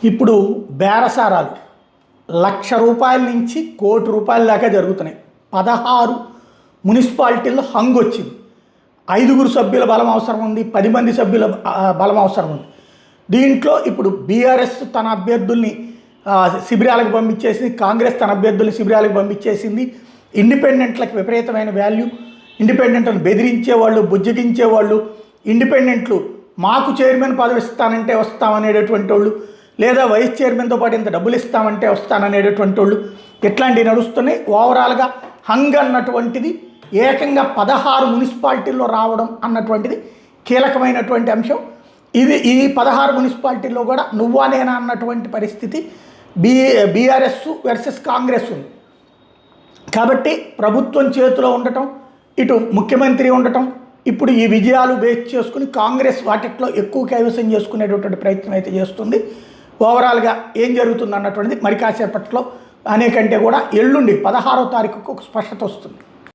ఇప్పుడు బేరసారాలు ₹1,00,000 నుంచి ₹1,00,00,000 దాకా జరుగుతున్నాయి. 16 మున్సిపాలిటీల్లో హంగ్ వచ్చింది. 5 సభ్యుల బలం అవసరం ఉంది, 10 మంది సభ్యుల బలం అవసరం ఉంది. దీంట్లో ఇప్పుడు బీఆర్ఎస్ తన అభ్యర్థుల్ని శిబిరాలకు పంపించేసింది, కాంగ్రెస్ తన అభ్యర్థుల్ని శిబిరాలకు పంపించేసింది. ఇండిపెండెంట్లకు విపరీతమైన వాల్యూ, ఇండిపెండెంట్లను బెదిరించేవాళ్ళు, బుజ్జగించేవాళ్ళు, ఇండిపెండెంట్లు మాకు చైర్మన్ పదవి ఇస్తానంటే వస్తామనేటటువంటి వాళ్ళు, లేదా వైస్ చైర్మన్తో పాటు ఇంత డబ్బులు ఇస్తామంటే వస్తాననేటటువంటి వాళ్ళు, ఇట్లాంటివి నడుస్తున్నాయి. ఓవరాల్గా హంగ్ అన్నటువంటిది ఏకంగా 16 మున్సిపాలిటీల్లో రావడం అన్నటువంటిది కీలకమైనటువంటి అంశం. ఈ 16 మున్సిపాలిటీల్లో కూడా నువ్వా నేనా అన్నటువంటి పరిస్థితి బీఆర్ఎస్ వర్సెస్ కాంగ్రెస్ ఉంది. కాబట్టి ప్రభుత్వం చేతిలో ఉండటం, ఇటు ముఖ్యమంత్రి ఉండటం, ఇప్పుడు ఈ విజయాలు బేస్ చేసుకుని కాంగ్రెస్ వాటిట్లో ఎక్కువ కైవసం చేసుకునేటటువంటి ప్రయత్నం అయితే చేస్తుంది. ఓవరాల్గా ఏం జరుగుతుంది అన్నటువంటిది మరి కాసేపట్లో అనేకంటే కూడా ఎల్లుండి 16వ తారీఖుకు ఒక స్పష్టత వస్తుంది.